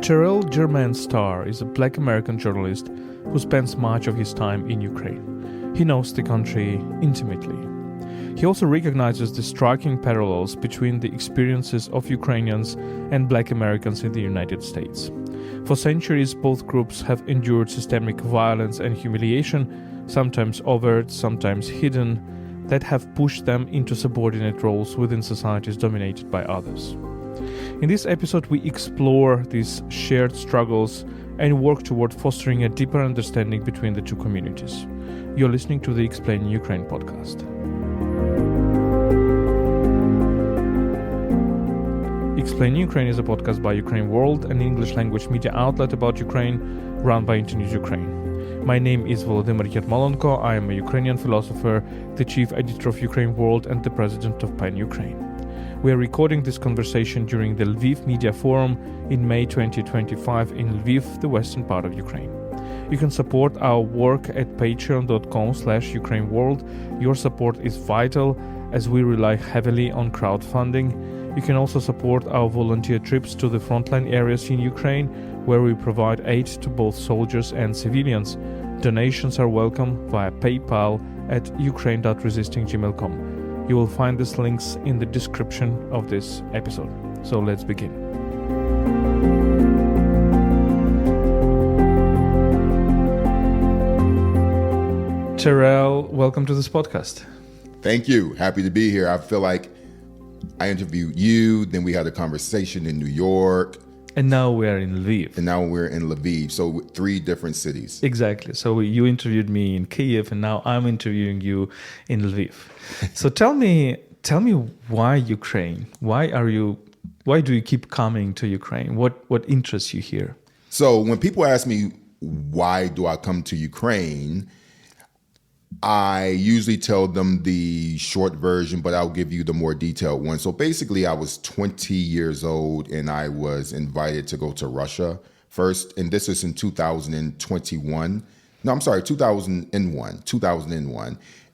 Terrell Jermaine Starr is a Black American journalist who spends much of his time in Ukraine. He knows the country intimately. He also recognizes the striking parallels between the experiences of Ukrainians and Black Americans in the United States. For centuries, both groups have endured systemic violence and humiliation, sometimes overt, sometimes hidden, that have pushed them into subordinate roles within societies dominated by others. In this episode, we explore these shared struggles and work toward fostering a deeper understanding between the two communities. You're listening to the Explain Ukraine podcast. Explain Ukraine is a podcast by UkraineWorld, an English-language media outlet about Ukraine, run by Internews Ukraine. My name is Volodymyr Yermolenko. I am a Ukrainian philosopher, the chief editor of UkraineWorld, and the president of PEN Ukraine. We are recording this conversation during the Lviv Media Forum in May 2025 in Lviv, the western part of Ukraine. You can support our work at patreon.com/UkraineWorld. Your support is vital as we rely heavily on crowdfunding. You can also support our volunteer trips to the frontline areas in Ukraine, where we provide aid to both soldiers and civilians. Donations are welcome via PayPal at ukraine.resisting@gmail.com. You will find these links in the description of this episode. So let's begin. Terrell, welcome to this podcast. Thank you. Happy to be here. I feel like I interviewed you, then we had a conversation in New York. And now we are in Lviv. And now we're in Lviv. So 3 different cities. Exactly. So you interviewed me in Kyiv, and now I'm interviewing you in Lviv. So tell me why Ukraine? Why do you keep coming to Ukraine? What interests you here? So when people ask me why do I come to Ukraine, I usually tell them the short version, but I'll give you the more detailed one. So basically, I was 20 years old and I was invited to go to Russia first. And this is in 2001.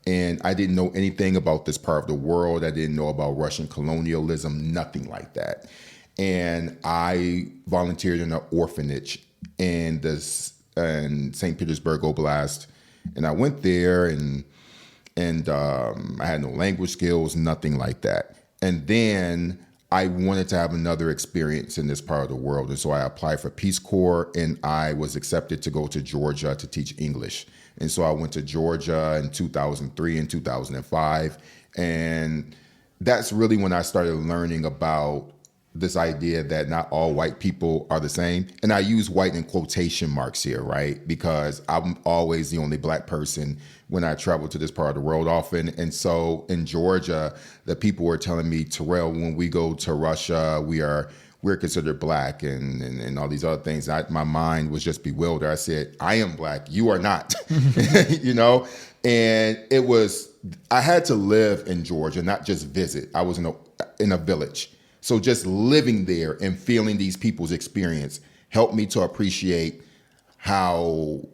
And I didn't know anything about this part of the world. I didn't know about Russian colonialism, nothing like that. And I volunteered in an orphanage in St. Petersburg Oblast. And I went there and I had no language skills, nothing like that. And then I wanted to have another experience in this part of the world. And so I applied for Peace Corps and I was accepted to go to Georgia to teach English. And so I went to Georgia in 2003 and 2005. And that's really when I started learning about this idea that not all white people are the same. And I use white in quotation marks here, right? Because I'm always the only black person when I travel to this part of the world often. And so in Georgia, the people were telling me, Terrell, when we go to Russia, we're considered black and all these other things. My mind was just bewildered. I said, I am black, you are not, you know? And I had to live in Georgia, not just visit. I was in a village. So just living there and feeling these people's experience helped me to appreciate how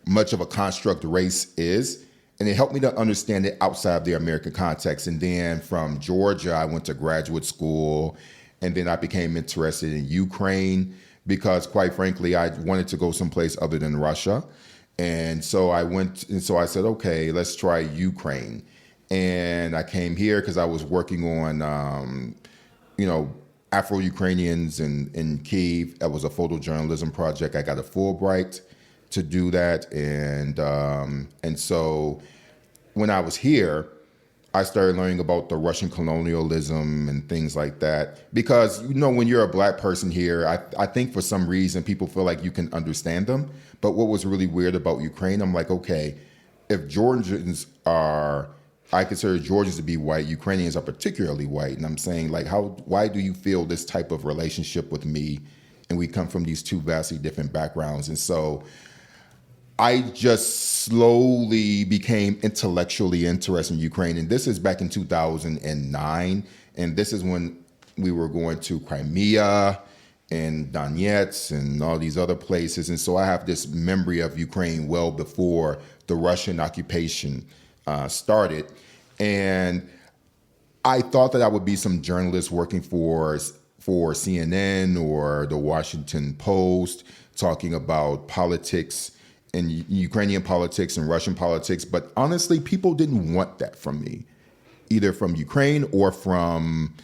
much of a construct race is. And it helped me to understand it outside of the American context. And then from Georgia, I went to graduate school. And then I became interested in Ukraine because, quite frankly, I wanted to go someplace other than Russia. And so I said, okay, let's try Ukraine. And I came here because I was working on Afro-Ukrainians in Kyiv. That was a photojournalism project. I got a Fulbright to do that. And so when I was here, I started learning about the Russian colonialism and things like that. Because, when you're a black person here, I think for some reason people feel like you can understand them. But what was really weird about Ukraine, I'm like, okay, if I consider Georgians to be white, Ukrainians are particularly white. And I'm saying, like, why do you feel this type of relationship with me? And we come from these 2 vastly different backgrounds. And so I just slowly became intellectually interested in Ukraine. And this is back in 2009. And this is when we were going to Crimea and Donetsk and all these other places. And so I have this memory of Ukraine well before the Russian occupation started. And I thought that I would be some journalist working for for CNN or the Washington Post talking about politics and Ukrainian politics and Russian politics. But honestly, people didn't want that from me, either from Ukraine or from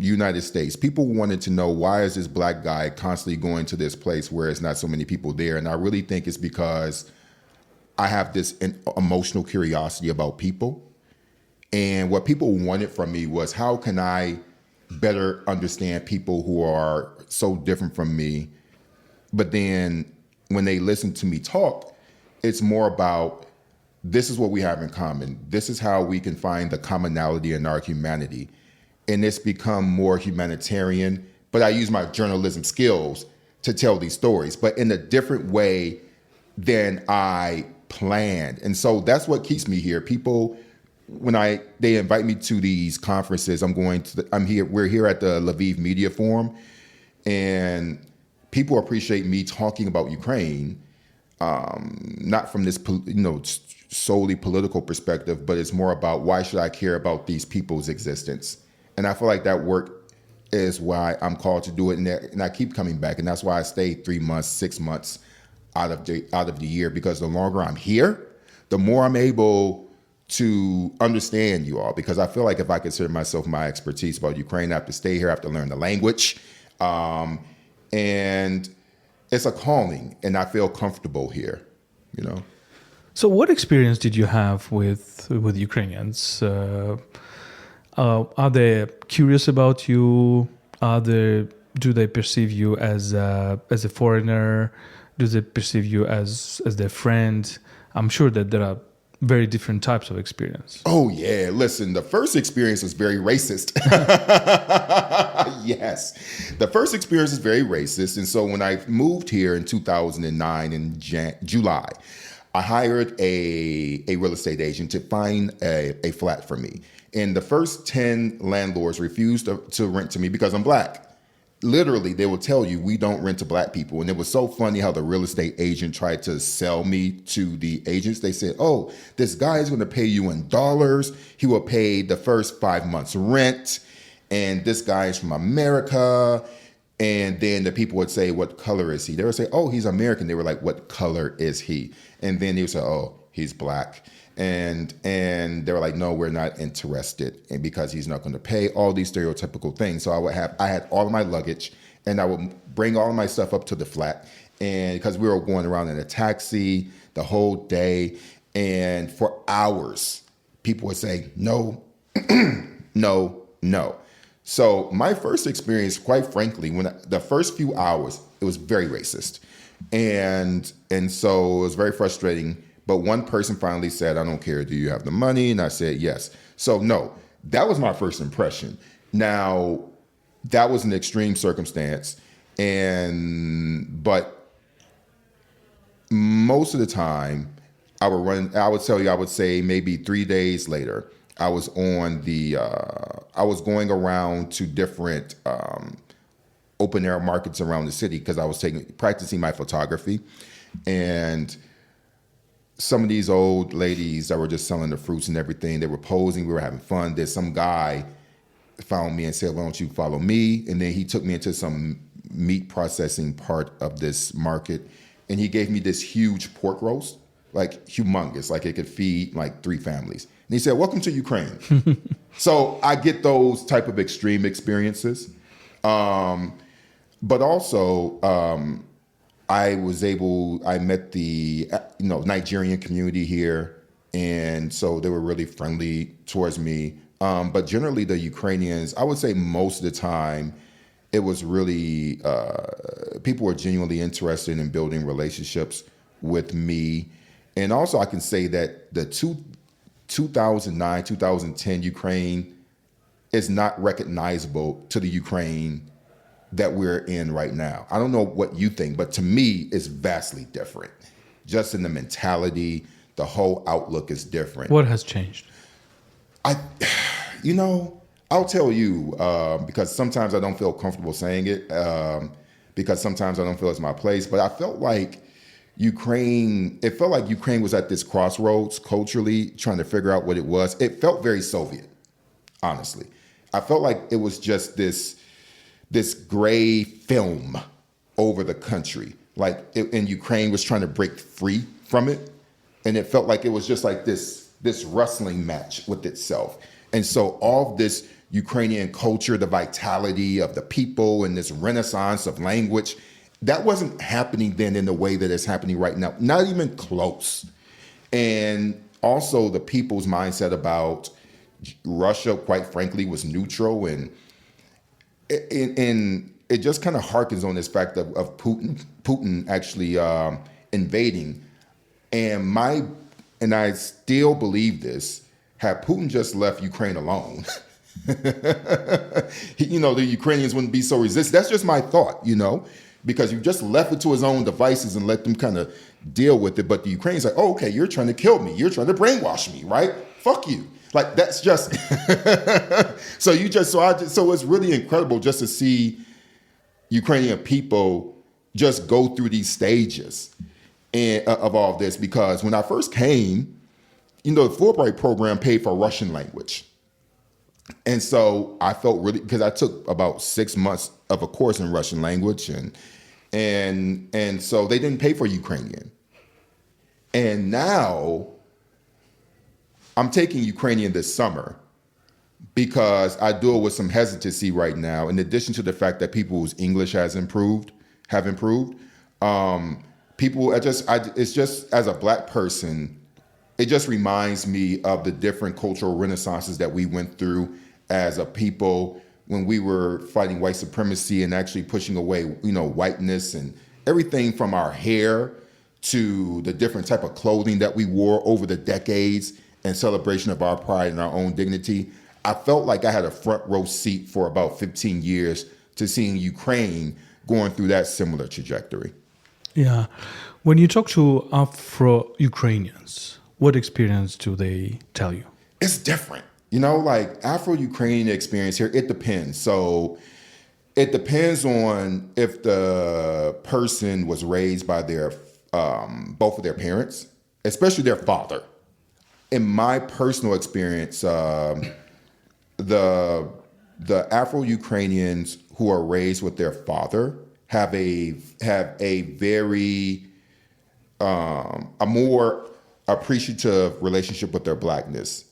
United States. People wanted to know, why is this black guy constantly going to this place where it's not so many people there? And I really think it's because I have this emotional curiosity about people. And what people wanted from me was, how can I better understand people who are so different from me? But then when they listen to me talk, it's more about, this is what we have in common. This is how we can find the commonality in our humanity. And it's become more humanitarian, but I use my journalism skills to tell these stories, but in a different way than I planned. And so that's what keeps me here. People, when they invite me to these conferences, we're here at the Lviv Media Forum, and people appreciate me talking about Ukraine, not from this, solely political perspective, but it's more about, why should I care about these people's existence? And I feel like that work is why I'm called to do it, and I keep coming back, and that's why I stay 3 months, 6 months out of the year, because the longer I'm here, the more I'm able to understand you all, because I feel like if I consider myself my expertise about Ukraine, I have to stay here, I have to learn the language, and it's a calling, and I feel comfortable here, So what experience did you have with Ukrainians? Are they curious about you? Do they perceive you as a foreigner? Do they perceive you as their friend? I'm sure that there are very different types of experience. Oh yeah, listen, the first experience was very racist. Yes, the first experience is very racist. And so when I moved here in 2009 in July, I hired a real estate agent to find a flat for me. And the first 10 landlords refused to rent to me because I'm black. Literally, they will tell you, we don't rent to black people. And it was so funny how the real estate agent tried to sell me to the agents. They said, oh, this guy is going to pay you in dollars. He will pay the first 5 months rent. And this guy is from America. And then the people would say, what color is he? They would say, oh, he's American. They were like, what color is he? And then they would say, oh, he's black. And they were like, no, we're not interested, and because he's not going to pay, all these stereotypical things. So I had all of my luggage, and I would bring all of my stuff up to the flat, and because we were going around in a taxi the whole day, and for hours, people would say, no, no, no. So my first experience, quite frankly, the first few hours, it was very racist, and so it was very frustrating. But one person finally said, I don't care, do you have the money? And I said, yes. So no, that was my first impression. Now, that was an extreme circumstance. But most of the time, I would say maybe 3 days later, I was I was going around to different open air markets around the city because I was practicing my photography. And some of these old ladies that were just selling the fruits and everything, they were posing, we were having fun. There's some guy found me and said, why don't you follow me? And then he took me into some meat processing part of this market. And he gave me this huge pork roast, like humongous, like it could feed like 3 families. And he said, welcome to Ukraine. So I get those type of extreme experiences. But also, I met the Nigerian community here, and so they were really friendly towards me. But generally the Ukrainians, I would say most of the time, it was really, people were genuinely interested in building relationships with me. And also I can say that the 2009, 2010 Ukraine is not recognizable to the Ukraine that we're in right now. I don't know what you think, but to me, it's vastly different. Just in the mentality, the whole outlook is different. What has changed? I'll tell you, because sometimes I don't feel comfortable saying it, because sometimes I don't feel it's my place, but I felt like Ukraine was at this crossroads culturally, trying to figure out what it was. It felt very Soviet, honestly. I felt like it was just this gray film over the country. Like and Ukraine was trying to break free from it. And it felt like it was just like this wrestling match with itself. And so all of this Ukrainian culture, the vitality of the people and this renaissance of language, that wasn't happening then in the way that it's happening right now, not even close. And also the people's mindset about Russia, quite frankly, was neutral. And it just kind of harkens on this fact of Putin actually invading. And I still believe this, had Putin just left Ukraine alone, the Ukrainians wouldn't be so resistant. That's just my thought, because you just left it to his own devices and let them kind of deal with it. But the Ukrainians like, oh, okay, you're trying to kill me. You're trying to brainwash me, right? Fuck you. Like, that's just, so it's really incredible just to see Ukrainian people just go through these stages of all of this. Because when I first came, the Fulbright program paid for Russian language. And so I felt really, because I took about 6 months of a course in Russian language, and so they didn't pay for Ukrainian. And now I'm taking Ukrainian this summer because I do it with some hesitancy right now. In addition to the fact that people's English have improved. It's just as a Black person, it just reminds me of the different cultural renaissances that we went through as a people when we were fighting white supremacy and actually pushing away, whiteness, and everything from our hair to the different type of clothing that we wore over the decades in celebration of our pride and our own dignity. I felt like I had a front row seat for about 15 years to seeing Ukraine going through that similar trajectory. Yeah. When you talk to Afro-Ukrainians, what experience do they tell you? It's different. Like Afro-Ukrainian experience here, it depends. So it depends on if the person was raised by their both of their parents, especially their father. In my personal experience, the Afro-Ukrainians who are raised with their father have a very a more appreciative relationship with their Blackness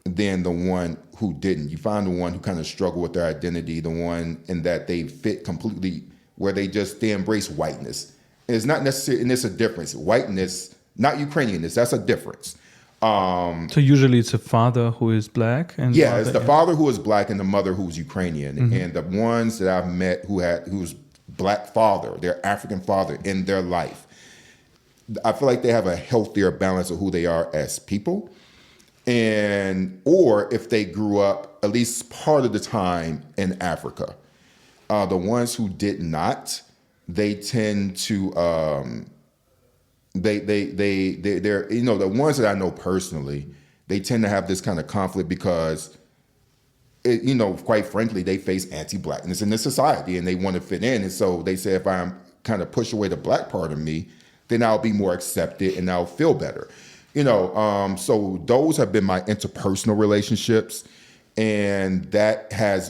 than the one who didn't. You find the one who kind of struggle with their identity, the one in that they fit completely, where they embrace whiteness. And it's not necessarily, and it's a difference. Whiteness, not Ukrainianness, that's a difference. So usually it's a father who is Black, and it's the father who is Black and the mother who's Ukrainian. Mm-hmm. And the ones that I've met who's Black father, their African father in their life, I feel like they have a healthier balance of who they are as people. Or if they grew up at least part of the time in Africa. The ones who did not, they tend to they're the ones that I know personally, they tend to have this kind of conflict because quite frankly, they face anti-Blackness in this society and they want to fit in. And so they say, if I'm kind of push away the Black part of me, then I'll be more accepted and I'll feel better. So those have been my interpersonal relationships. And that's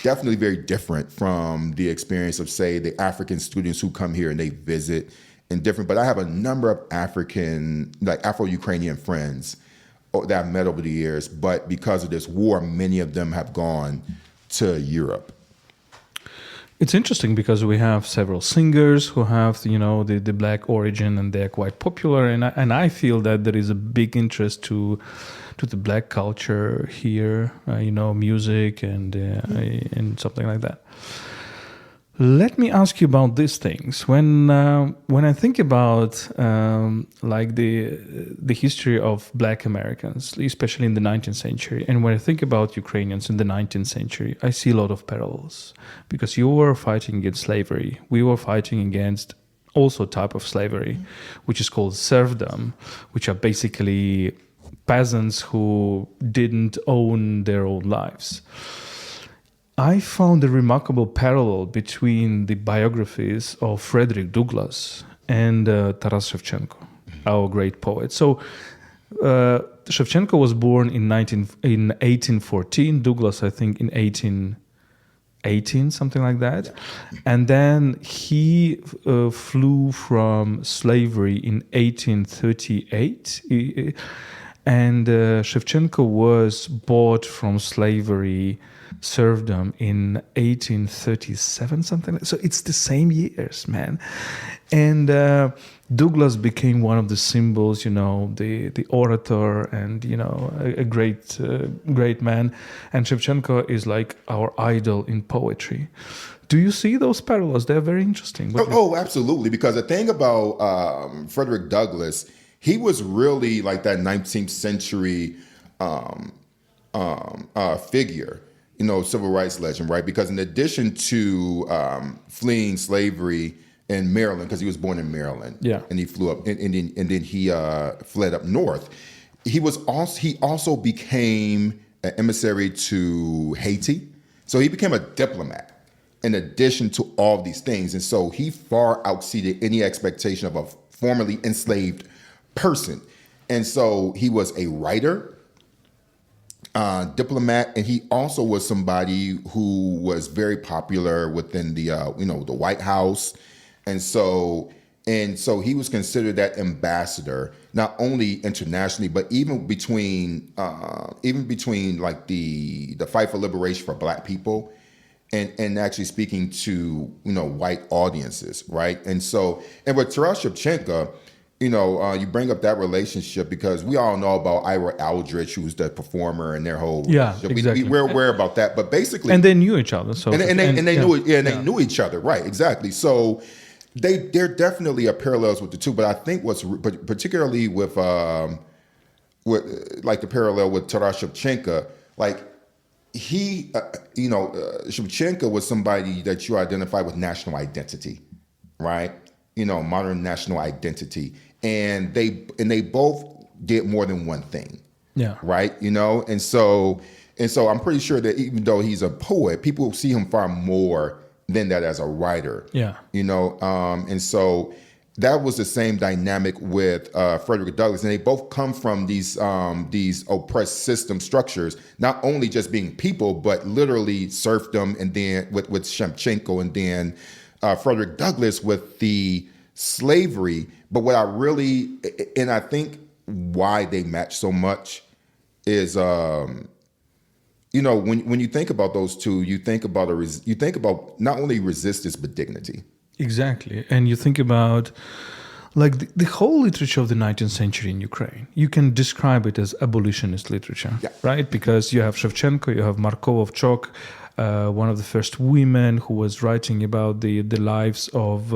definitely very different from the experience of, say, the African students who come here and they visit and different. But I have a number of Afro-Ukrainian friends that I've met over the years. But because of this war, many of them have gone to Europe. It's interesting because we have several singers who have, the Black origin, and they're quite popular. And I feel that there is a big interest to the Black culture here, music and something like that. Let me ask you about these things. When I think about the history of Black Americans, especially in the 19th century, and when I think about Ukrainians in the 19th century, I see a lot of parallels, because you were fighting against slavery. We were fighting against also type of slavery, which is called serfdom, which are basically peasants who didn't own their own lives. I found a remarkable parallel between the biographies of Frederick Douglass and Taras Shevchenko, our great poet. So Shevchenko was born in 1814. Douglas, I think, in 1818, something like that. Yeah. And then he flew from slavery in 1838. And Shevchenko was bought from slavery, serfdom in 1837, something like that. So it's the same years, man. And Douglas became one of the symbols, the orator and, a great man. And Shevchenko is like our idol in poetry. Do you see those parallels? They're very interesting. Oh, absolutely. Because the thing about Frederick Douglass, he was really like that 19th century figure, civil rights legend, right? Because in addition to fleeing slavery in Maryland, because he was born in Maryland, and he flew up, and then he fled up north. He also became an emissary to Haiti, so he became a diplomat. In addition to all these things, and so he far exceeded any expectation of a formerly enslaved person. And so he was a writer, diplomat, and he also was somebody who was very popular within the the White House. And so he was considered that ambassador, not only internationally, but even between like the fight for liberation for Black people, and actually speaking to white audiences, right? And with Terrell Shevchenko, you bring up that relationship because we all know about Ira Aldrich, who's the performer, and their whole relationship. Exactly. We're aware about that, but basically, and they knew each other, so they knew each other, right? Exactly. So there definitely are parallels with the two, but I think particularly with like the parallel with Terrell Shevchenko, like Shevchenko was somebody that you identify with national identity, right? Modern national identity, and they both did more than one thing, right? And so I'm pretty sure that even though he's a poet, people see him far more than that as a writer, and so that was the same dynamic with Frederick Douglass, and they both come from these oppressed system structures, not only just being people, but literally serfdom, and then with Shevchenko, and then Frederick Douglass with the slavery. But what I think why they match so much is, when you think about those two, you think about not only resistance but dignity. Exactly. And you think about like the whole literature of the 19th century in Ukraine, you can describe it as abolitionist literature, right? Because you have Shevchenko, you have Markovchok, one of the first women who was writing about the lives of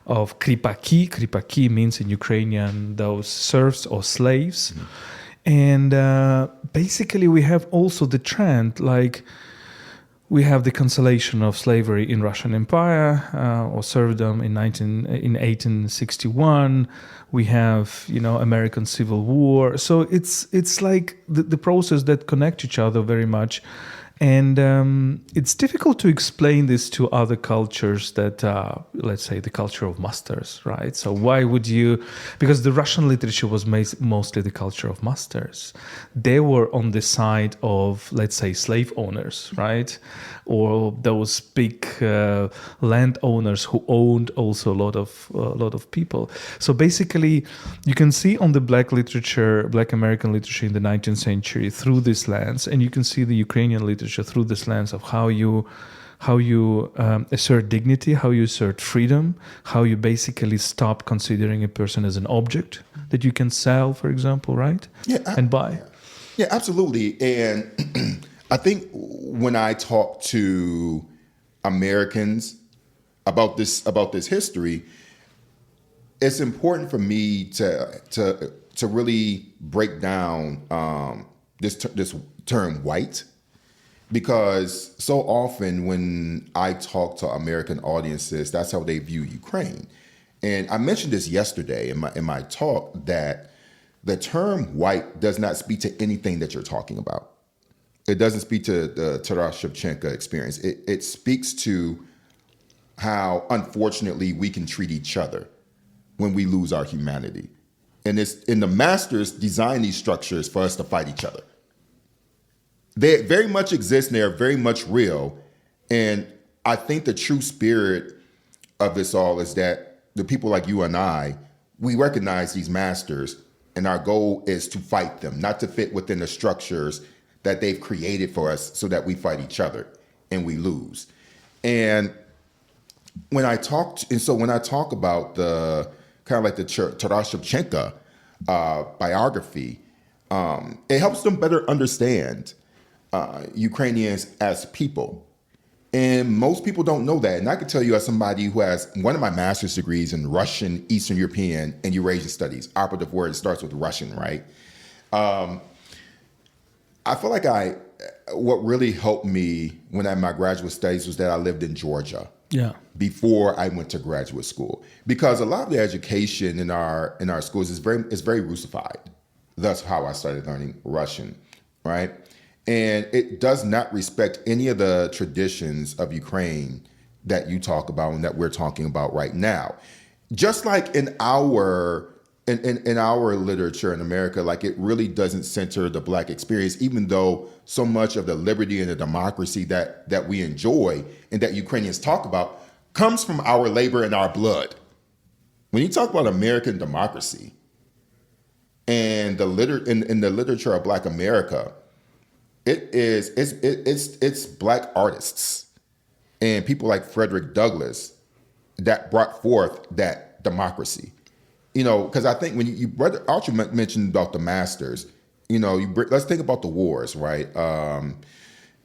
kripaki. Kripaki means in Ukrainian those serfs or slaves. And basically we have also the trend, like we have the cancellation of slavery in Russian Empire or serfdom in 1861. We have, American Civil War. So it's like the process that connect each other very much. And it's difficult to explain this to other cultures that, let's say, the culture of masters, right? So why would you... Because the Russian literature was mostly the culture of masters. They were on the side of, let's say, slave owners, right? Or those big landowners who owned also a lot of people. So basically, you can see on the Black American literature in the 19th century through this lens, and you can see the Ukrainian literature through this lens of how you assert dignity, how you assert freedom, how you basically stop considering a person as an object that you can sell, for example, right? And buy. Yeah, absolutely. And I think when I talk to Americans about this history, it's important for me to really break down this term white. Because so often when I talk to American audiences, that's how they view Ukraine. And I mentioned this yesterday in my talk, that the term white does not speak to anything that you're talking about. It doesn't speak to the Taras Shevchenko experience. It speaks to how, unfortunately, we can treat each other when we lose our humanity. And the masters design these structures for us to fight each other. They very much exist and they are very much real. And I think the true spirit of this all is that the people like you and I, we recognize these masters, and our goal is to fight them, not to fit within the structures that they've created for us so that we fight each other and we lose. And when I talk about the kind of like the Taras Shevchenko biography, it helps them better understand Ukrainians as people. And most people don't know that. And I can tell you as somebody who has one of my master's degrees in Russian, Eastern European, and Eurasian studies, operative word starts with Russian, right? I feel like what really helped me when I had my graduate studies was that I lived in Georgia. Yeah. Before I went to graduate school, because a lot of the education in our schools is very Russified. That's how I started learning Russian, right? And it does not respect any of the traditions of Ukraine that you talk about and that we're talking about right now. Just like in our literature in America, like it really doesn't center the Black experience, even though so much of the liberty and the democracy that we enjoy and that Ukrainians talk about comes from our labor and our blood. When you talk about American democracy and in the literature of Black America, it's Black artists and people like Frederick Douglass that brought forth that democracy. You know, because I think when you Brother Archer mentioned about the masters, you know, let's think about the wars, right?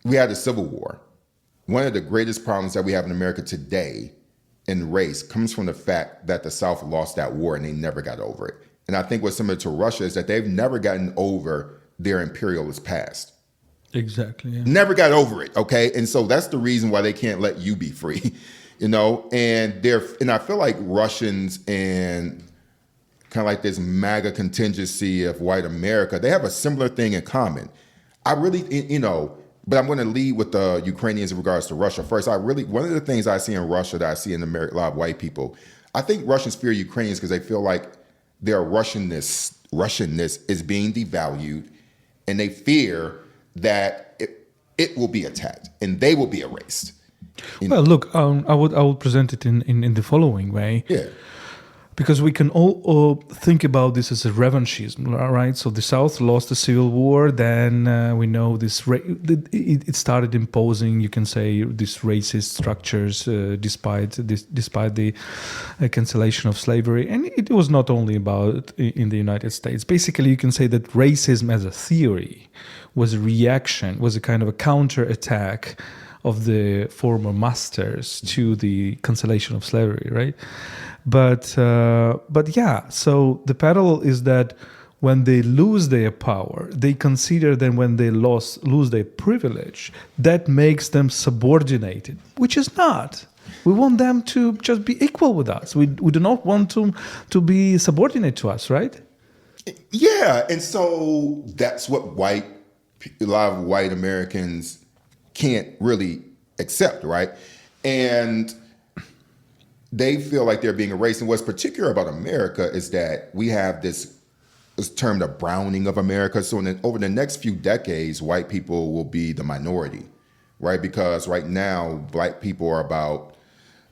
We had the Civil War. One of the greatest problems that we have in America today in race comes from the fact that the South lost that war and they never got over it. And I think what's similar to Russia is that they've never gotten over their imperialist past. Exactly. Yeah. Never got over it, okay? And so that's the reason why they can't let you be free, you know? And I feel like Russians and kind of like this MAGA contingency of white America, they have a similar thing in common. I really, you know, but I'm going to lead with the Ukrainians in regards to Russia. First, one of the things I see in Russia that I see in America, a lot of white people, I think Russians fear Ukrainians because they feel like their Russianness is being devalued, and they fear that it will be attacked and they will be erased. Well, look, I would present it in the following way. Yeah. Because we can all think about this as a revanchism, right? So the South lost the Civil War, then we know it started imposing, you can say, these racist structures despite the cancellation of slavery. And it was not only about in the United States. Basically, you can say that racism as a theory was a reaction, was a kind of a counterattack of the former masters to the cancellation of slavery, right? But yeah, so the parallel is that when they lose their power, they consider that when they lose their privilege, that makes them subordinated, which is not. We want them to just be equal with us. We do not want to be subordinate to us, right? Yeah, and so that's what a lot of white Americans can't really accept, right? And they feel like they're being erased. And what's particular about America is that we have this term, the browning of America. So over the next few decades, white people will be the minority, right? Because right now, Black people are about,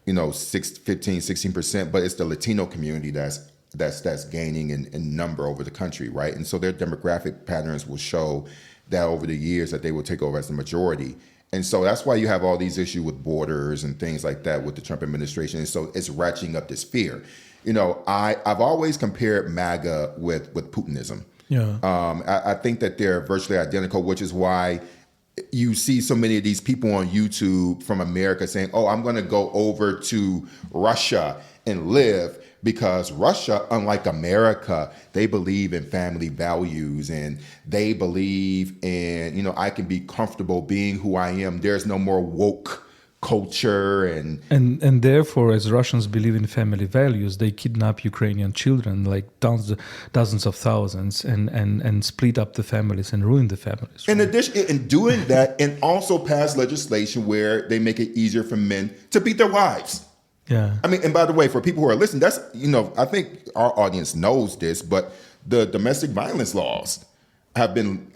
16%, but it's the Latino community that's gaining in number over the country, right? And so their demographic patterns will show that over the years that they will take over as the majority. And so that's why you have all these issues with borders and things like that with the Trump administration. And so it's ratcheting up this fear. I've always compared MAGA with Putinism. Yeah. I think that they're virtually identical, which is why you see so many of these people on YouTube from America saying, oh, I'm going to go over to Russia and live, because Russia, unlike America, they believe in family values and they believe in, I can be comfortable being who I am. There's no more woke culture. And therefore, as Russians believe in family values, they kidnap Ukrainian children, like dozens of thousands, and split up the families and ruin the families. Right? In doing that, and also pass legislation where they make it easier for men to beat their wives. Yeah. I mean, and by the way, for people who are listening, that's, I think our audience knows this, but the domestic violence laws have been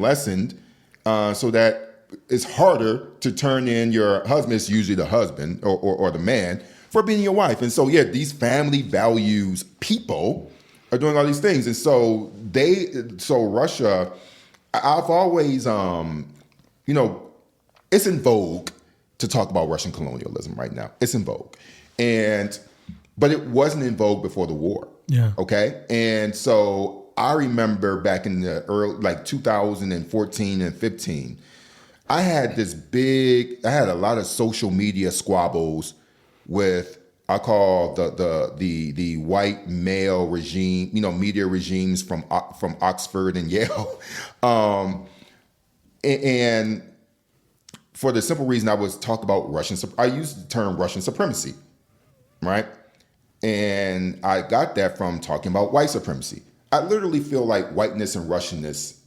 lessened so that it's harder to turn in your husband. It's usually the husband or the man for being your wife. And so, yeah, these family values people are doing all these things. And so Russia, I've always, it's in vogue to talk about Russian colonialism right now. It's in vogue. But it wasn't in vogue before the war. Yeah. Okay. And so I remember back in the early, 2014 and 15, I had a lot of social media squabbles with, I call the white male regime, media regimes from Oxford and Yale. And for the simple reason I was talking about I used the term Russian supremacy, right? And I got that from talking about white supremacy. I literally feel like whiteness and Russianness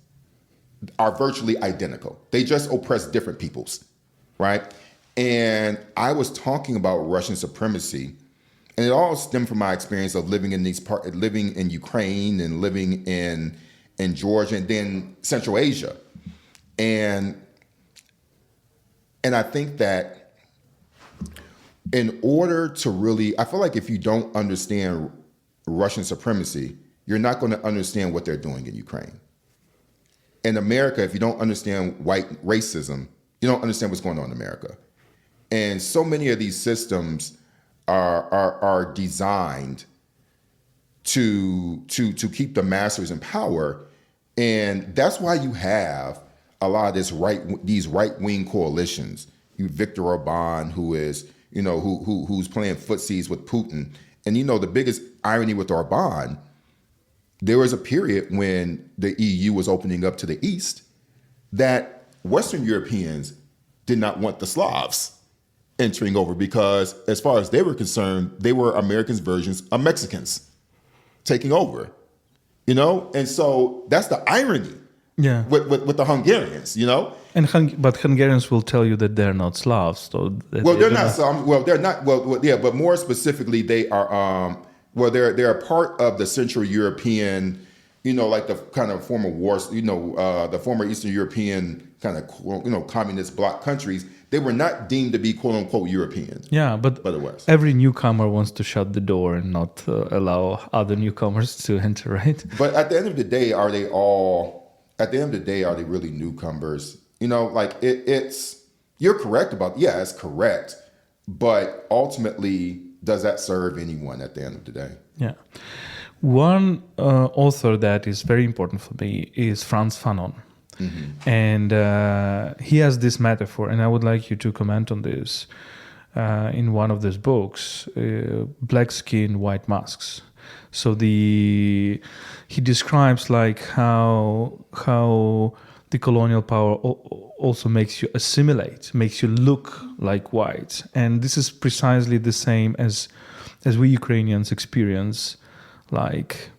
are virtually identical. They just oppress different peoples, right? And I was talking about Russian supremacy, and it all stemmed from my experience of living in Ukraine and living in Georgia and then Central Asia. And I think that in order to really, I feel like if you don't understand Russian supremacy, you're not going to understand what they're doing in Ukraine. In America, if you don't understand white racism, you don't understand what's going on in America. And so many of these systems are designed to keep the masters in power. And that's why you have a lot of these right-wing coalitions. You Viktor Orban, who is, who's playing footsies with Putin. And the biggest irony with Orban, there was a period when the EU was opening up to the East that Western Europeans did not want the Slavs entering over because, as far as they were concerned, they were Americans' versions of Mexicans taking over, And so that's the irony. Yeah. With the Hungarians, But Hungarians will tell you that they're not Slavs. So they're not. They're not. But more specifically, they are. They're a part of the Central European, like the kind of former wars, the former Eastern European kind of, communist bloc countries. They were not deemed to be quote unquote Europeans. Yeah, but by the West. Every newcomer wants to shut the door and not allow other newcomers to enter, right? But at the end of the day, are they really newcomers? It's, you're correct about, it's correct. But ultimately, does that serve anyone at the end of the day? Yeah. One author that is very important for me is Frantz Fanon. Mm-hmm. And he has this metaphor, and I would like you to comment on this in one of those books, Black Skin, White Masks. So he describes like how the colonial power also makes you assimilate, makes you look like white. And this is precisely the same as we Ukrainians experience, like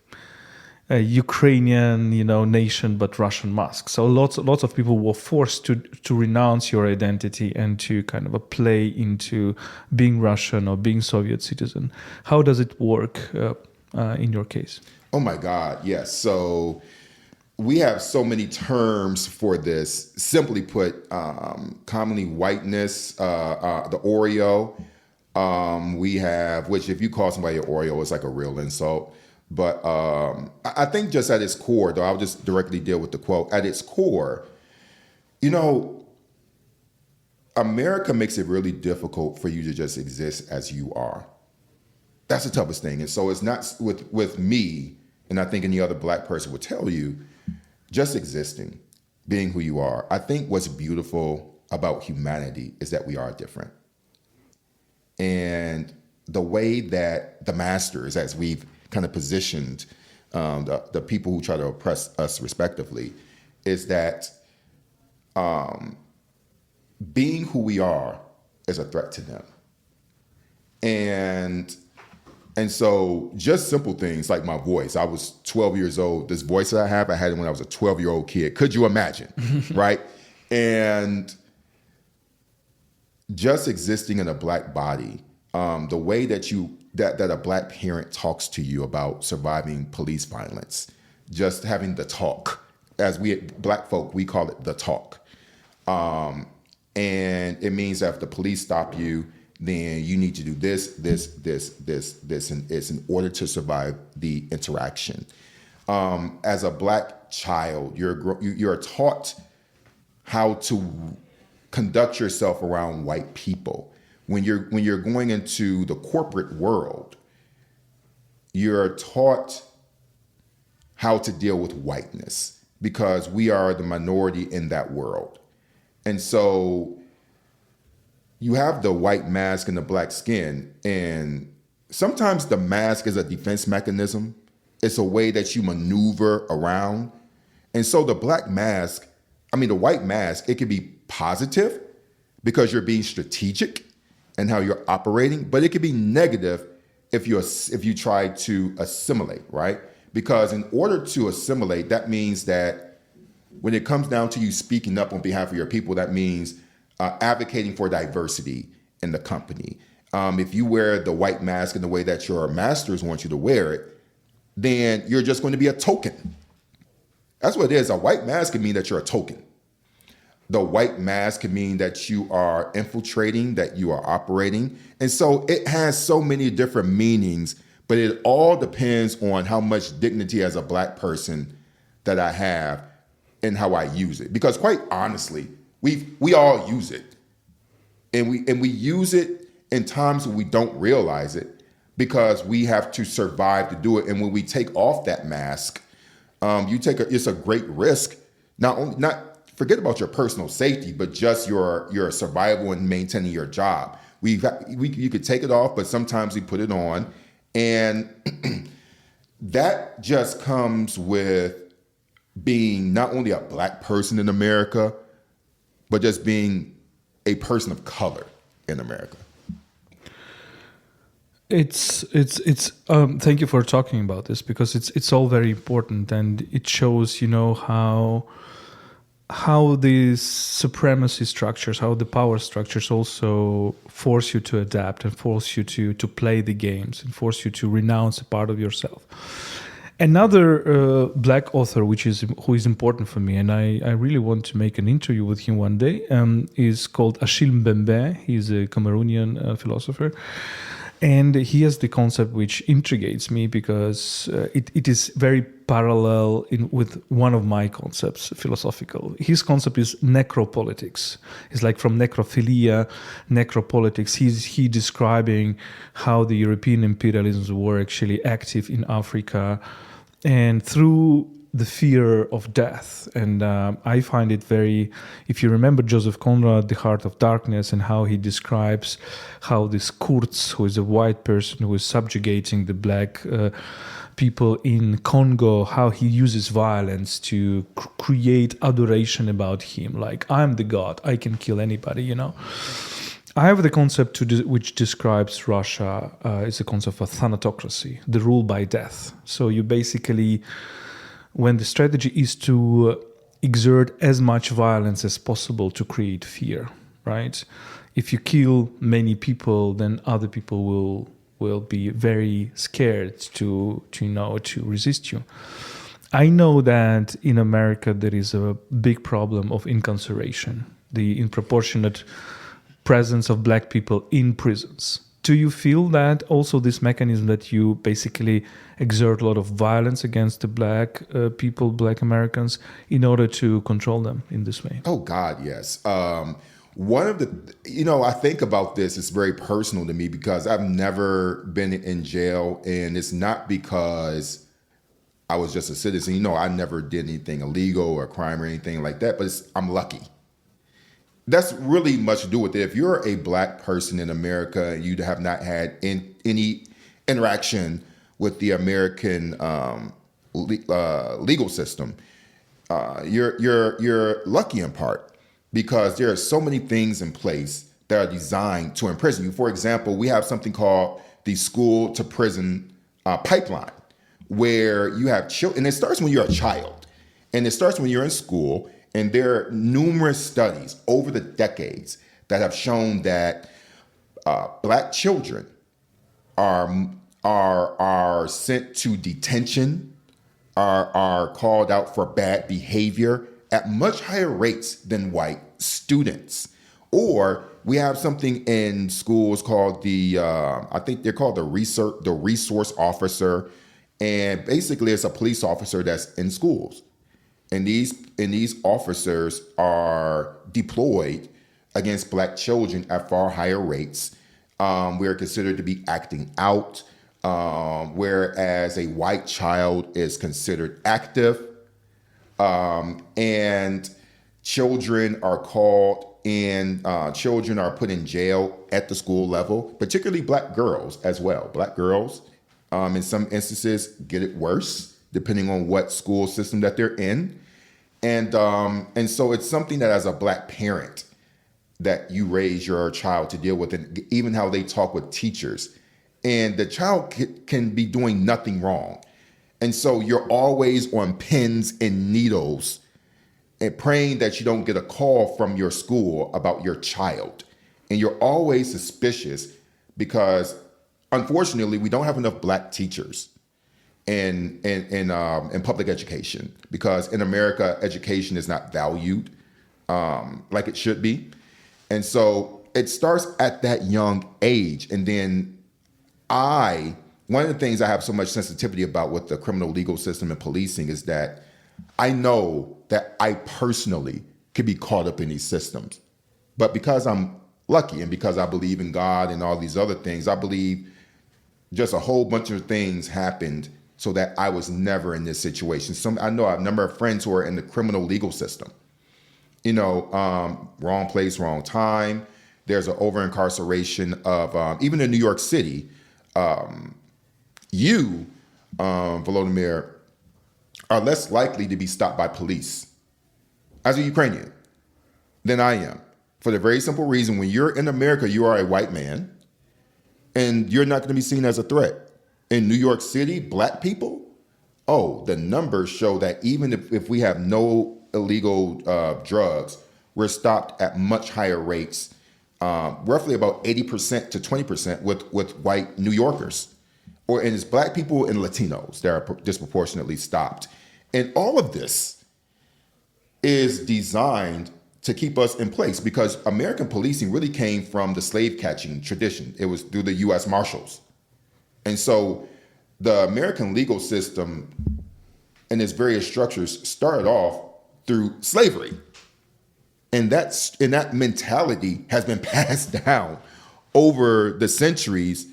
a Ukrainian, nation, but Russian mask. So lots of people were forced to renounce your identity and to kind of play into being Russian or being Soviet citizen. How does it work in your case? Oh my God, yes. So we have so many terms for this. Simply put, commonly whiteness, the Oreo. We have, which if you call somebody an Oreo, it's like a real insult. But I think just at its core, though, I'll just directly deal with the quote. At its core, America makes it really difficult for you to just exist as you are. That's the toughest thing. And so it's not with me, and I think any other Black person would tell you, just existing, being who you are. I think what's beautiful about humanity is that we are different. And the way that the masters, as we've kind of positioned the people who try to oppress us respectively, is that being who we are is a threat to them. And so just simple things like my voice. I was 12 years old. This voice that I have, I had it when I was a 12-year-old kid. Could you imagine? Right? And just existing in a black body, the way that that a black parent talks to you about surviving police violence, just having the talk, as we black folk, we call it the talk. And it means that if the police stop you, then you need to do this, and it's in order to survive the interaction. As a black child, you're taught how to conduct yourself around white people. When you're going into the corporate world, you're taught how to deal with whiteness because we are the minority in that world. And so you have the white mask and the black skin, and sometimes the mask is a defense mechanism. It's a way that you maneuver around. And so the white mask, it can be positive because you're being strategic and how you're operating, but it can be negative if you try to assimilate, right? Because in order to assimilate, that means that when it comes down to you speaking up on behalf of your people, that means advocating for diversity in the company. If you wear the white mask in the way that your masters want you to wear it, then you're just going to be a token. That's what it is. A white mask can mean that you're a token. The white mask can mean that you are infiltrating, that you are operating. And so it has so many different meanings, but it all depends on how much dignity as a black person that I have and how I use it. Because quite honestly, we all use it. And we use it in times when we don't realize it because we have to survive to do it. And when we take off that mask, it's a great risk. Not forget about your personal safety, but just your survival and maintaining your job. You could take it off, but sometimes we put it on. And that just comes with being not only a black person in America, but just being a person of color in America. It's thank you for talking about this because it's all very important, and it shows, how these supremacy structures, how the power structures also force you to adapt and force you to play the games and force you to renounce a part of yourself. Another black author who is important for me, and I really want to make an interview with him one day, is called Achille Mbembe. He's a Cameroonian philosopher. And he has the concept which intrigues me because it is very parallel with one of my concepts, philosophical. His concept is necropolitics. It's like from necrophilia, necropolitics. He describing how the European imperialisms were actually active in Africa and through the fear of death. And I find it very, if you remember Joseph Conrad, The Heart of Darkness, and how he describes how this Kurz, who is a white person who is subjugating the black people in Congo, how he uses violence to create adoration about him. Like, I'm the god, I can kill anybody, I have the concept which describes Russia, it's a concept of thanatocracy, the rule by death. So you basically, when the strategy is to exert as much violence as possible to create fear, right? If you kill many people, then other people will be very scared to resist you. I know that in America there is a big problem of incarceration, the disproportionate presence of black people in prisons. Do you feel that also this mechanism that you basically exert a lot of violence against the black people, black Americans, in order to control them in this way? Oh, God, yes. One of the, I think about this, it's very personal to me because I've never been in jail, and it's not because I was just a citizen. I never did anything illegal or crime or anything like that, but I'm lucky. That's really much to do with it. If you're a black person in America and you have not had any interaction with the American legal system, you're lucky in part because there are so many things in place that are designed to imprison you. For example, we have something called the school to prison pipeline, where you have children, and it starts when you're a child, and it starts when you're in school. And there are numerous studies over the decades that have shown that Black children are sent to detention, are called out for bad behavior at much higher rates than white students. Or we have something in schools called I think they're called the resource officer, and basically it's a police officer that's in schools, and these officers are deployed against Black children at far higher rates. We're considered to be acting out, whereas a white child is considered active, and children are called and children are put in jail at the school level, particularly Black girls as well. Black girls, in some instances, get it worse depending on what school system that they're in, and so it's something that as a Black parent that you raise your child to deal with, and even how they talk with teachers, and the child can be doing nothing wrong, and so you're always on pins and needles and praying that you don't get a call from your school about your child. And you're always suspicious because, unfortunately, we don't have enough Black teachers in public education, because in America, education is not valued like it should be. And so it starts at that young age. And then one of the things I have so much sensitivity about with the criminal legal system and policing is that I know that I personally could be caught up in these systems. But because I'm lucky and because I believe in God and all these other things, I believe just a whole bunch of things happened so that I was never in this situation. I know a number of friends who are in the criminal legal system. Wrong place, wrong time. There's an over-incarceration of, even in New York City, Volodymyr, are less likely to be stopped by police as a Ukrainian than I am. For the very simple reason, when you're in America, you are a white man, and you're not going to be seen as a threat. In New York City, Black people, the numbers show that even if we have no illegal drugs, we're stopped at much higher rates, roughly about 80% to 20% with white New Yorkers. And it's Black people and Latinos that are disproportionately stopped. And all of this is designed to keep us in place, because American policing really came from the slave catching tradition. It was through the U.S. Marshals. And so the American legal system and its various structures started off through slavery. And that mentality has been passed down over the centuries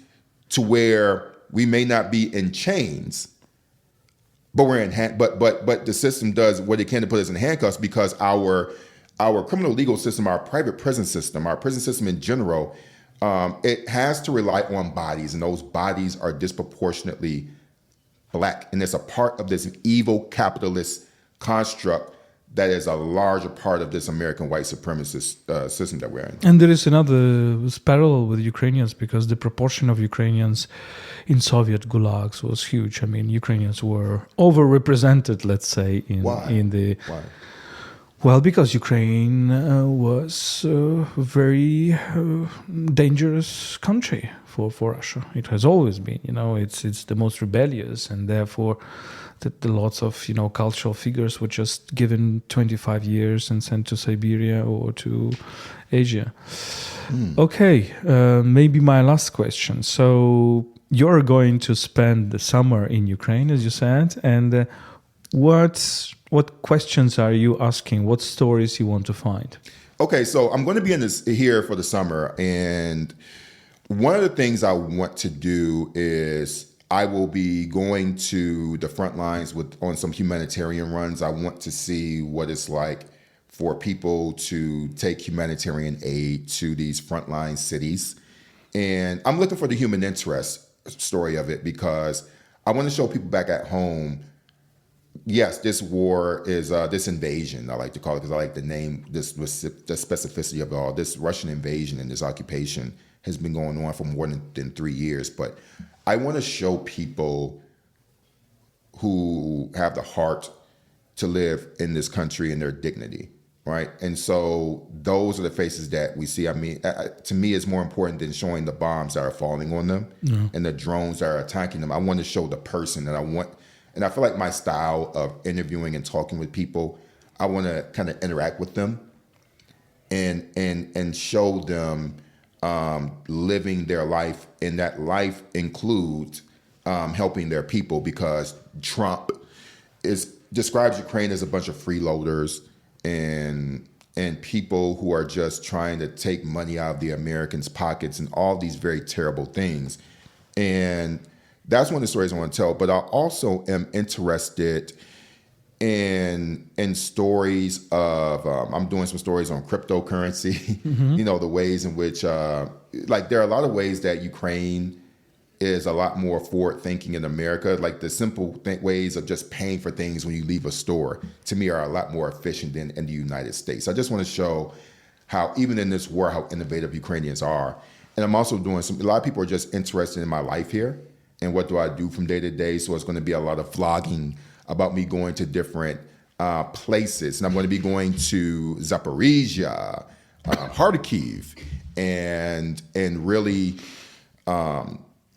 to where we may not be in chains, but we're in but the system does what it can to put us in handcuffs, because our criminal legal system, our private prison system, our prison system in general, it has to rely on bodies, and those bodies are disproportionately Black, and it's a part of this evil capitalist construct that is a larger part of this American white supremacist system that we're in. And there is another parallel with Ukrainians, because the proportion of Ukrainians in Soviet gulags was huge. I mean, Ukrainians were overrepresented, let's say, in the... Why? Well, because Ukraine was a very dangerous country for Russia. It has always been. It's the most rebellious, and therefore the lots of cultural figures were just given 25 years and sent to Siberia or to Asia. Okay, maybe my last question. So you're going to spend the summer in Ukraine, as you said, and what questions are you asking? What stories you want to find? Okay, so I'm going to be here for the summer, and one of the things I want to do is I will be going to the front lines on some humanitarian runs. I want to see what it's like for people to take humanitarian aid to these frontline cities. And I'm looking for the human interest story of it, because I want to show people back at home, yes, this war is this invasion, I like to call it, because I like the name, the specificity of it all. This Russian invasion and this occupation has been going on for more than 3 years. But I want to show people who have the heart to live in this country in their dignity. right? And so those are the faces that we see. I mean, to me, it's more important than showing the bombs that are falling on them and the drones that are attacking them. I want to show the person that I want. And I feel like my style of interviewing and talking with people, I want to kind of interact with them and show them living their life, and that life includes helping their people, because Trump describes Ukraine as a bunch of freeloaders and people who are just trying to take money out of the Americans' pockets and all these very terrible things. And that's one of the stories I want to tell. But I also am interested in stories of, I'm doing some stories on cryptocurrency, the ways in which, there are a lot of ways that Ukraine is a lot more forward thinking in America. Like the simple ways of just paying for things when you leave a store, to me, are a lot more efficient than in the United States. I just want to show how, even in this war, how innovative Ukrainians are. And I'm also doing a lot of people are just interested in my life here and what do I do from day to day. So it's going to be a lot of vlogging about me going to different places. And I'm going to be going to Zaporizhia, Kharkiv, and really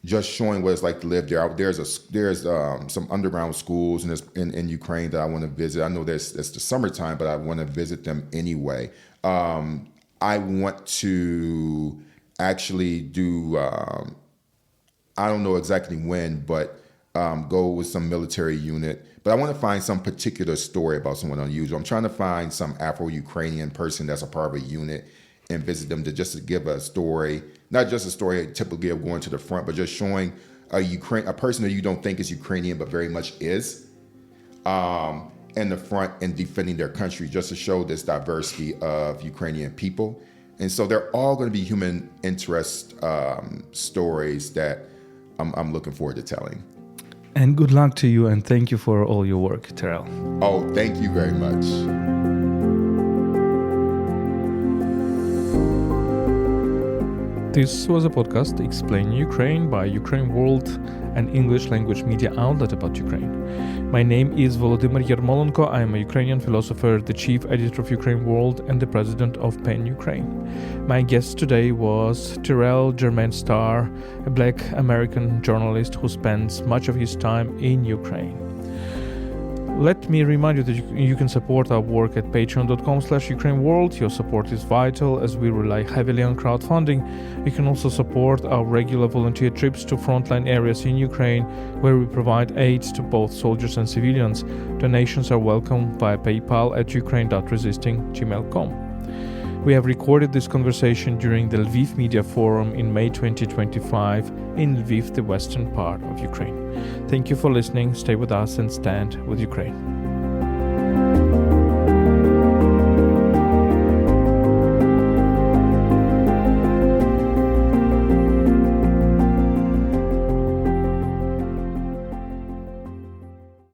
just showing what it's like to live there. There's some underground schools in Ukraine that I want to visit. I know it's the summertime, but I want to visit them anyway. I want to actually do, I don't know exactly when, but go with some military unit. But I want to find some particular story about someone unusual. I'm trying to find some Afro-Ukrainian person that's a part of a unit and visit them to give a story, not just a story typically of going to the front, but just showing a person that you don't think is Ukrainian but very much is in the front and defending their country, just to show this diversity of Ukrainian people. And so they're all going to be human interest stories that I'm looking forward to telling. And good luck to you, and thank you for all your work, Terrell. Oh, thank you very much. This was a podcast explaining Ukraine by UkraineWorld, an English language media outlet about Ukraine. My name is Volodymyr Yermolenko. I am a Ukrainian philosopher, the chief editor of UkraineWorld, and the president of PEN Ukraine. My guest today was Terrell Jermaine Starr, a Black American journalist who spends much of his time in Ukraine. Let me remind you that you can support our work at patreon.com/UkraineWorld. Your support is vital as we rely heavily on crowdfunding. You can also support our regular volunteer trips to frontline areas in Ukraine, where we provide aid to both soldiers and civilians. Donations are welcome via PayPal at ukraine.resisting@gmail.com. We have recorded this conversation during the Lviv Media Forum in May 2025 in Lviv, the western part of Ukraine. Thank you for listening. Stay with us and stand with Ukraine.